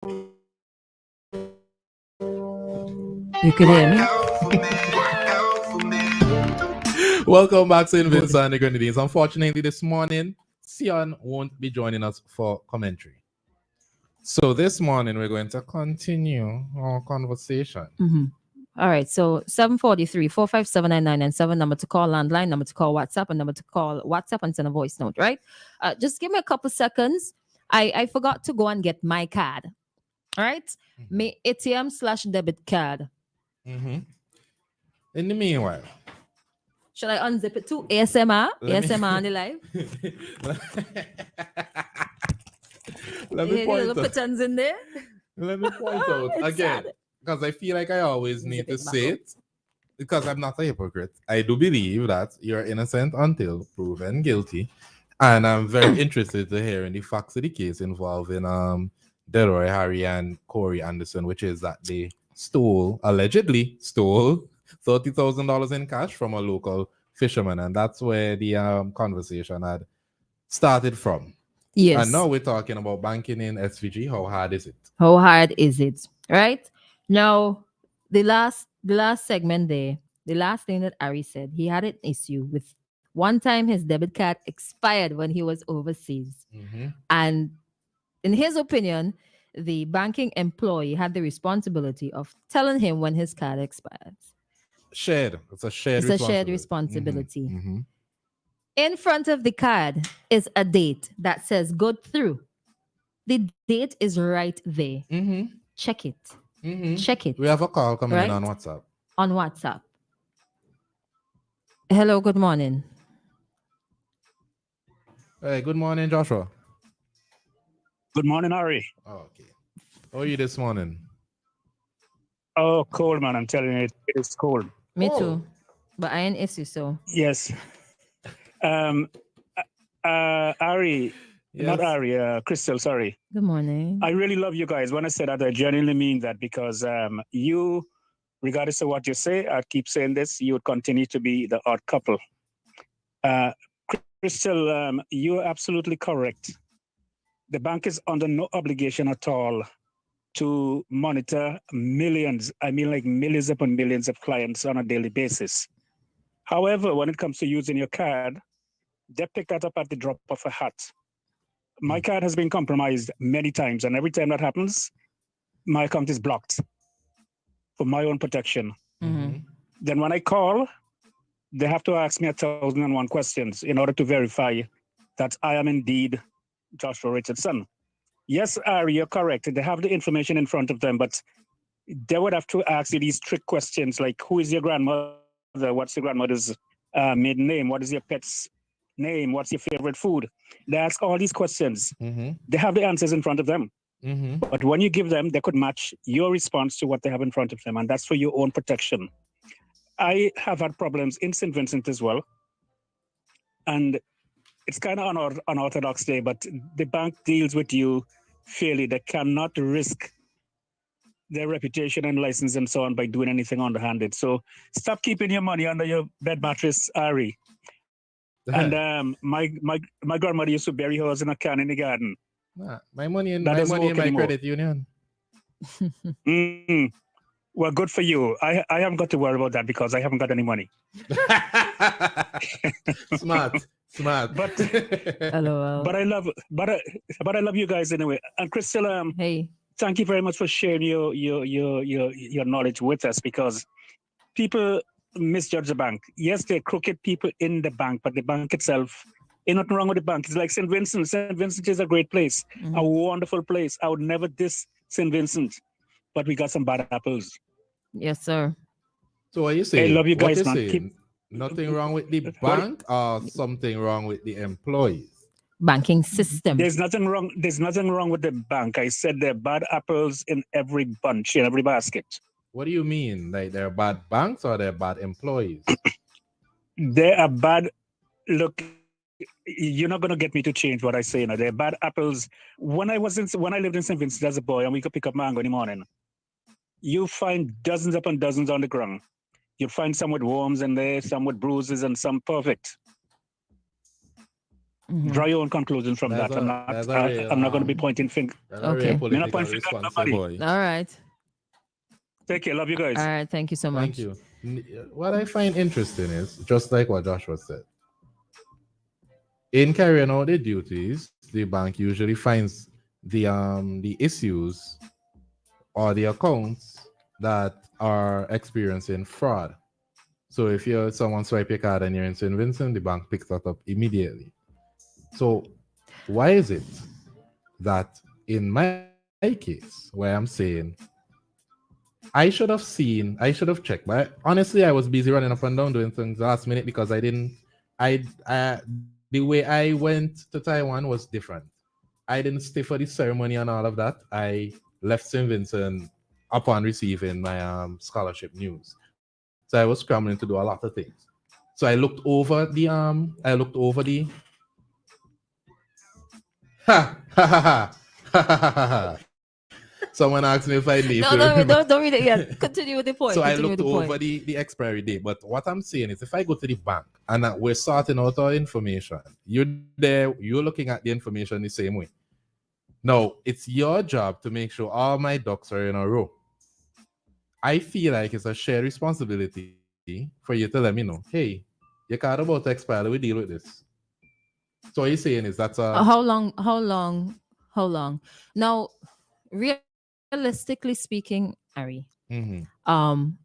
You could hear me. Welcome back to In Svg and the Grenadines. Unfortunately, this morning, Sion won't be joining us for commentary. So this morning, we're going to continue our conversation. All right, so 743-457-9997, number to call landline, number to call WhatsApp, and number to call WhatsApp and send a voice note, right? Just give me a couple seconds. I forgot to go and get my card. All right? My ATM/debit card. In the meanwhile, should I unzip it too? ASMR? ASMR on the live? Let me point little buttons in there? Let me point out again, because I feel like I always need to say it, because I'm not a hypocrite. I do believe that you're innocent until proven guilty, and I'm very interested to hear in the facts of the case involving Delroy Harry and Corey Anderson, which is that they allegedly stole $30,000 in cash from a local fisherman, and that's where the conversation had started from. Yes. And now we're talking about banking in SVG. How hard is it? How hard is it? Right? Now, the last segment there, the last thing that Ari said, he had an issue with one time his debit card expired when he was overseas. And in his opinion, the banking employee had the responsibility of telling him when his card expires. It's a shared responsibility. In front of the card is a date that says go through. The date is right there. Check it. Check it. We have a call coming in on WhatsApp. On WhatsApp. Hello, good morning. Hey, good morning, Joshua. Good morning, Ari. Oh, okay. How are you this morning? Oh, cold, man. I'm telling you, it is cold. Me too. But I ain't issue, so. Yes. Ari, not Ari, Christal, sorry. Good morning. I really love you guys. When I say that, I genuinely mean that, because you, regardless of what you say, I keep saying this, you would continue to be the odd couple. Christal, you're absolutely correct. The bank is under no obligation at all to monitor millions, I mean like millions upon millions of clients on a daily basis. However, when it comes to using your card, they pick that up at the drop of a hat. My card has been compromised many times, and every time that happens, my account is blocked for my own protection. Then when I call, they have to ask me 1,001 questions in order to verify that I am indeed Joshua Richardson. Yes, Ari, you're correct. They have the information in front of them, but they would have to ask you these trick questions like, who is your grandmother? What's your grandmother's maiden name? What is your pet's name? What's your favorite food? They ask all these questions. They have the answers in front of them. But when you give them, they could match your response to what they have in front of them, and that's for your own protection. I have had problems in St. Vincent as well, and it's kind of unorthodox day, but the bank deals with you fairly. They cannot risk their reputation and license and so on by doing anything underhanded. So stop keeping your money under your bed mattress, Ari. And my grandmother used to bury hers in a can in the garden. My money in my credit union. Well, good for you. I haven't got to worry about that because I haven't got any money. Smart. But I love you guys anyway. And Christal, hey, thank you very much for sharing your knowledge with us, because people misjudge the bank. Yes, they're crooked people in the bank, but the bank itself, ain't nothing wrong with the bank. It's like St. Vincent. St. Vincent is a great place, a wonderful place. I would never diss St. Vincent, but we got some bad apples. Yes, sir. So what are you saying? I love you guys, man. Nothing wrong with the bank or something wrong with the employees? Banking system. There's nothing wrong with the bank. I said there are bad apples in every bunch, in every basket. What do you mean? Like they're bad banks or they're bad employees? They are bad. Look, you're not going to get me to change what I say now. They're bad apples. When I lived in St. Vincent as a boy and we could pick up mango in the morning, you find dozens upon dozens on the ground. You'd find some with worms in there, some with bruises, and some perfect. Draw your own conclusion from That's that. I'm a not. that's a real I'm not going to be pointing finger. that's a Okay. real Me not point political finger at response, nobody. boy. All right. Take care. Love you All guys. right. Thank you so Thank much. you. What I find interesting is just like what Joshua said. In carrying out the duties, the bank usually finds the issues or the accounts that are experiencing fraud. So if you're someone swipe your card and you're in St. Vincent, the bank picks that up immediately. So why is it that in my case, where I'm saying I should have checked, but honestly, I was busy running up and down doing things last minute because I didn't. The way I went to Taiwan was different. I didn't stay for the ceremony and all of that. I left St. Vincent upon receiving my scholarship news. So I was scrambling to do a lot of things. So I looked over the ha ha ha ha ha ha ha ha. Someone asked me if I need to No, remember. don't read it yet. Continue with the point. So I Continue with looked the over point. the expiry date. But what I'm saying is if I go to the bank and we're sorting out our information, you're there, you're looking at the information the same way. Now, it's your job to make sure all my ducks are in a row. I feel like it's a shared responsibility for you to let me know, hey, your card about to expire, we deal with this. So what you're saying is that's a How long? How long? How long? Now, realistically speaking, Ari, mhm, um,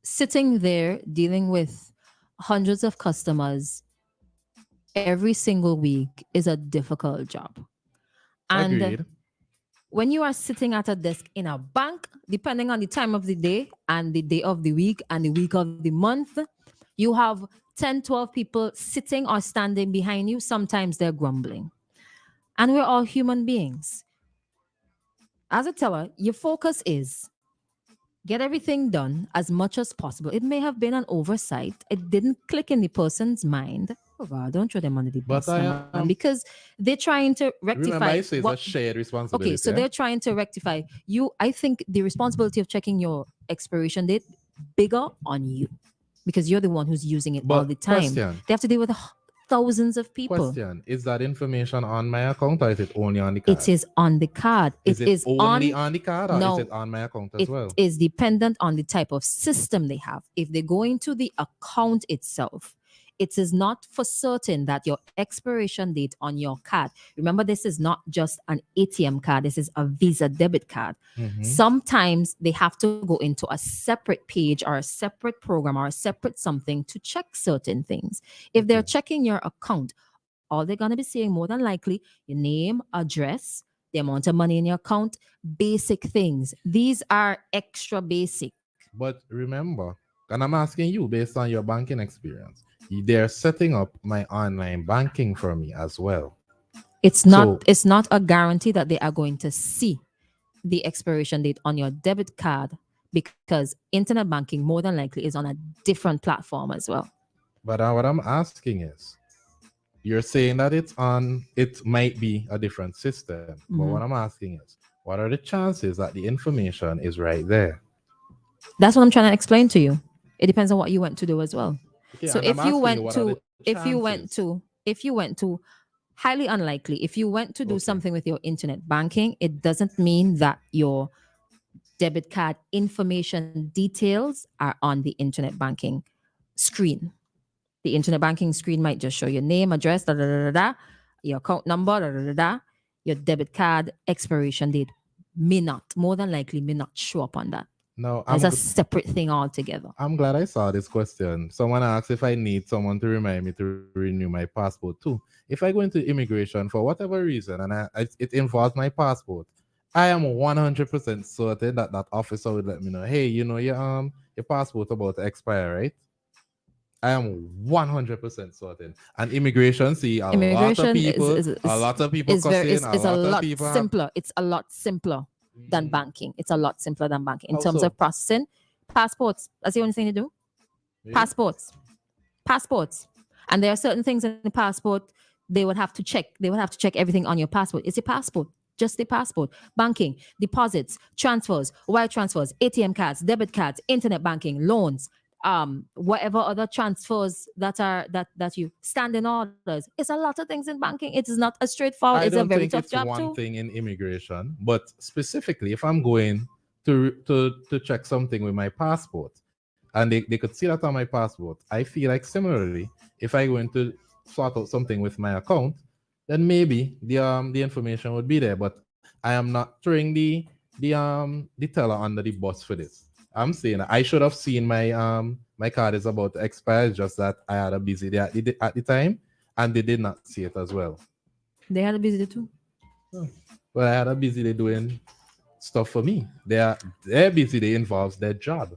sitting there dealing with hundreds of customers every single week is a difficult job. And agreed. when you are sitting at a desk in a bank, depending on the time of the day and the day of the week and the week of the month, you have 10, 12 people sitting or standing behind you. Sometimes they're grumbling. And we're all human beings. As a teller, your focus is get everything done as much as possible. It may have been an oversight. It didn't click in the person's mind. Oh God, don't throw them under the But bus, I no, am man, because they're trying to remember I rectify say it's a what. shared responsibility. Okay, so Yeah? they're trying to rectify you. I think the responsibility of checking your expiration date bigger on you because you're the one who's using it all But the time. question, They have to deal with thousands of people. question, is that information on my account or is it only on the card? It is on the card. Is It it is only on. on the card or is No, it on my account as it well? is dependent on the type of system they have. If they go into the account itself, it is not for certain that your expiration date on your card. Remember, this is not just an ATM card, this is a Visa debit card. Mhm. Sometimes they have to go into a separate page or a separate program or a separate something to check certain things. If they're Okay. checking your account, all they're going to be seeing more than likely your name, address, the amount of money in your account, basic things. These are extra basic. But remember, and I'm asking you based on your banking experience, they're setting up my online banking for me as well. So, It's not a guarantee that they are going to see the expiration date on your debit card because internet banking more than likely is on a different platform as well. but what I'm asking is, you're saying that it might be a different system. But what I'm asking is, what are the chances that the information is right there? That's what I'm trying to explain to you. It depends on what you went to do as well. Okay, So and I'm asking you, what are the chances? if you went to highly unlikely, if you went to do Okay. something with your internet banking, it doesn't mean that your debit card information details are on the internet banking screen. The internet banking screen might just show your name, address, da da da da, da your account number, da da da da. Your debit card expiration date may not, more than likely, may not show up on that. No, That's a separate thing altogether. I'm glad I saw this question. Someone asked if I need someone to remind me to renew my passport too. If I go into immigration for whatever reason and it involves my passport, I am 100% certain that that officer would let me know, hey, you know your passport about to expire, right? I am 100% certain. And immigration, see a lot of Immigration people, a lot of people cussing, is a a lot of lot people simpler. It's a lot simpler than banking. It's a lot simpler than banking in How terms so? of processing. Passports. That's the only thing to do. Yeah. Passports. And there are certain things in the passport they would have to check. They would have to check everything on your passport. It's your passport. Just the passport. Banking, deposits, transfers, wire transfers, ATM cards, debit cards, internet banking, loans. whatever other transfers that you standing orders. It's a lot of things in banking. It is not as straightforward. It's I a don't very think tough it's job one too. thing in immigration, but specifically if I'm going to check something with my passport and they could see that on my passport, I feel like similarly, if I go into sort out something with my account, then maybe the information would be there. But I am not throwing the teller under the bus for this. I'm saying I should have seen my card is about to expire, just that I had a busy day at the time and they did not see it as well. They had a busy day too. Well, I had a busy day doing stuff for me. Their busy day involves their job.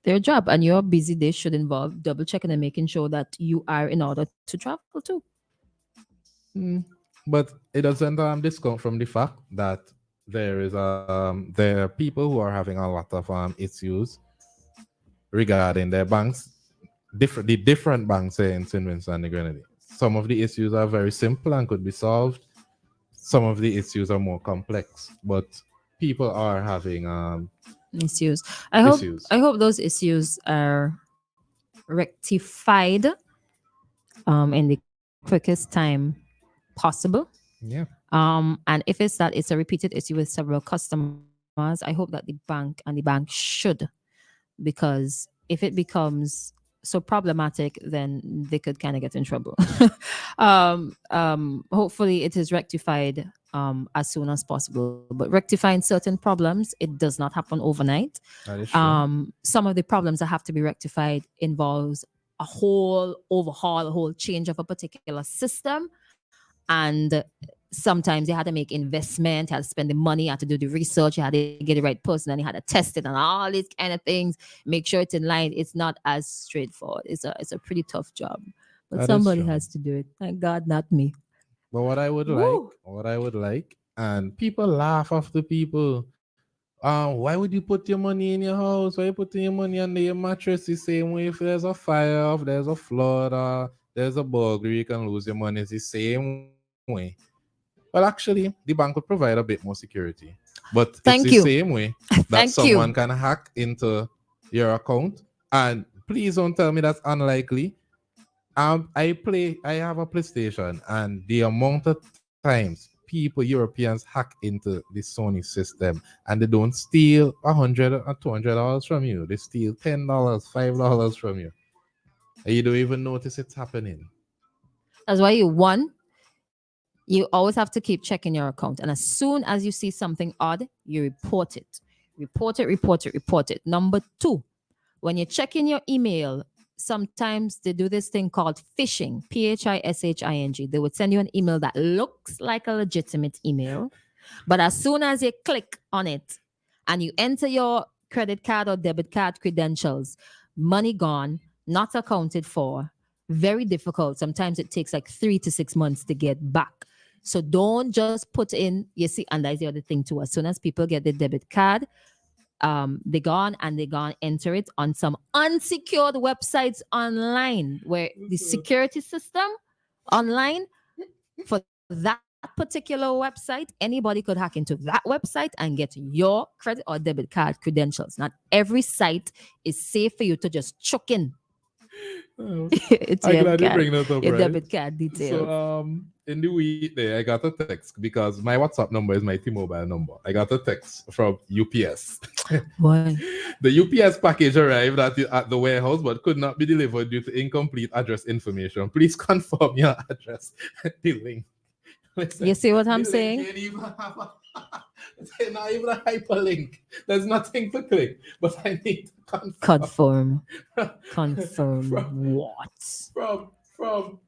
Their job and your busy day should involve double checking and making sure that you are in order to travel too. Mm. But it doesn't discount from the fact that there are people who are having a lot of issues regarding their banks, the different banks here in St. Vincent and the Grenadines. Some of the issues are very simple and could be solved. Some of the issues are more complex, but people are having Issues. issues. I hope those issues are rectified in the quickest time possible. Yeah. And if it's that it's a repeated issue with several customers, I hope that the bank should, because if it becomes so problematic, then they could kind of get in trouble. Hopefully, it is rectified as soon as possible. But rectifying certain problems, it does not happen overnight. That is true. Some of the problems that have to be rectified involves a whole overhaul, a whole change of a particular system. And sometimes you had to make investment, you had to spend the money, you had to do the research, you had to get the right person, and you had to test it and all these kind of things. Make sure it's in line. It's not as straightforward. It's a pretty tough job, but That is somebody true. has to do it. Thank God, not me. But Woo! what I would like, and people laugh after people. Why would you put your money in your house? Why you putting your money under your mattress the same way? If there's a fire, if there's a flood, there's a burglary, you can lose your money. It's the same way. Well, actually, the bank would provide a bit more security, but it's the Thank you. same way that Thank someone you. can hack into your account. And please don't tell me that's unlikely. I have a PlayStation, and the amount of times people, Europeans, hack into the Sony system, and they don't steal $100 or $200 from you. They steal $10, $5 from you, and you don't even notice it's happening. That's why you always have to keep checking your account. And as soon as you see something odd, you report it. Report it, report it, report it. Number two, when you're checking your email, sometimes they do this thing called phishing, phishing. They would send you an email that looks like a legitimate email, but as soon as you click on it and you enter your credit card or debit card credentials, money gone, not accounted for, very difficult. Sometimes it takes like 3 to 6 months to get back. So don't just put in, you see, and that's the other thing too. As soon as people get the debit card, they gone enter it on some unsecured websites online where the security system online for that particular website, anybody could hack into that website and get your credit or debit card credentials. Not every site is safe for you to just chuck in Oh, it's I'm glad you bring that up, your right? debit card details. So in the week there, I got a text because my WhatsApp number is my T-Mobile number. I got a text from UPS. Why? The UPS package arrived at the warehouse but could not be delivered due to incomplete address information. Please confirm your address. The link. Listen, You see what I'm the link saying? ain't even have it's not even a hyperlink. There's nothing to click, but I need to confirm. Confirm From- what? from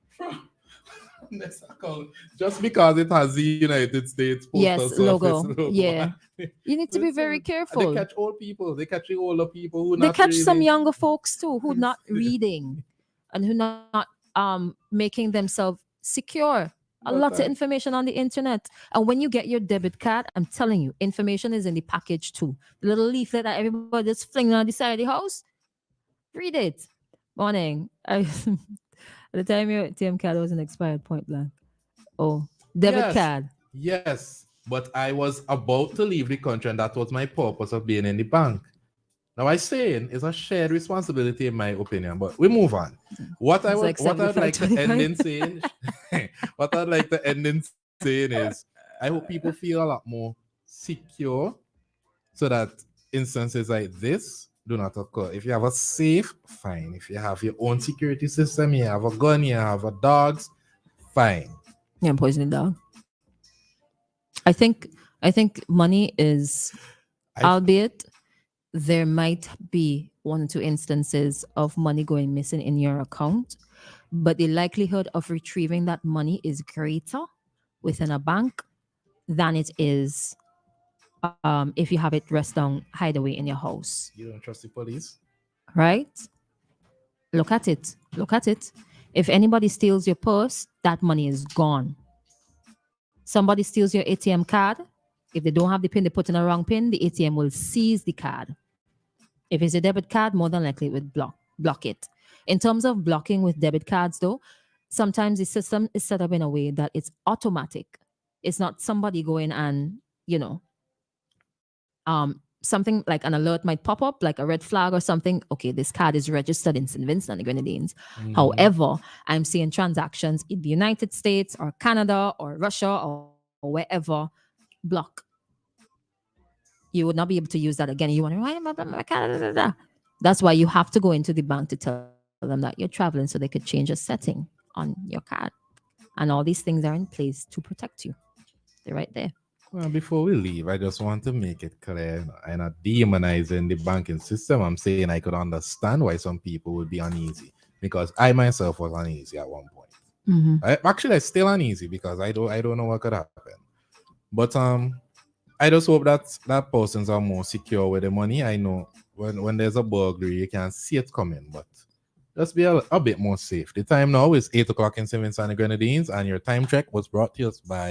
this account, just because it has the United States Postal Yes, Service logo. Yeah. You need to be very Listen, careful. They catch old people. They catch the older people who They not catch some reading. younger folks too who not reading and who not making themselves secure. A But lot of information on the internet. And when you get your debit card, I'm telling you, information is in the package too. The little leaflet that everybody just flinging on the side of the house. Read it. Morning. At the time your ATM card was an expired point blank. Oh, debit Yes. card. Yes, but I was about to leave the country, and that was my purpose of being in the bank. Now I saying it's a shared responsibility in my opinion, but we move on. What I It's would like what I'd like to 75, end 25. in saying what I'd like to end in saying is I hope people feel a lot more secure so that instances like this do not occur. If you have a safe, fine. If you have your own security system, you have a gun, you have a dogs, fine. Yeah, poison the dog. I think money is, I albeit there might be one or two instances of money going missing in your account, but the likelihood of retrieving that money is greater within a bank than it is if you have it rest down hideaway in your house. you don't trust the police. Right? Look at it. Look at it. If anybody steals your purse, that money is gone. Somebody steals your ATM card. If they don't have the pin, they put in a wrong pin, the ATM will seize the card. If it's a debit card, more than likely it would block it. In terms of blocking with debit cards, though, sometimes the system is set up in a way that it's automatic. It's not somebody going and, something like an alert might pop up, like a red flag or something. Okay, this card is registered in St. Vincent and the Grenadines. However, I'm seeing transactions in the United States or Canada or Russia or wherever block. You would not be able to use that again. You want to, that's why you have to go into the bank to tell them that you're traveling so they could change a setting on your card. And all these things are in place to protect you. They're right there. Well, before we leave, I just want to make it clear I'm not demonizing the banking system. I'm saying I could understand why some people would be uneasy because I myself was uneasy at one point. Actually, I'm still uneasy because I don't know what could happen. But I just hope that persons are more secure with the money. I know when there's a burglary, you can see it coming, but just be a bit more safe. The time now is 8 o'clock in St. Vincent and the Grenadines, and your time check was brought to us by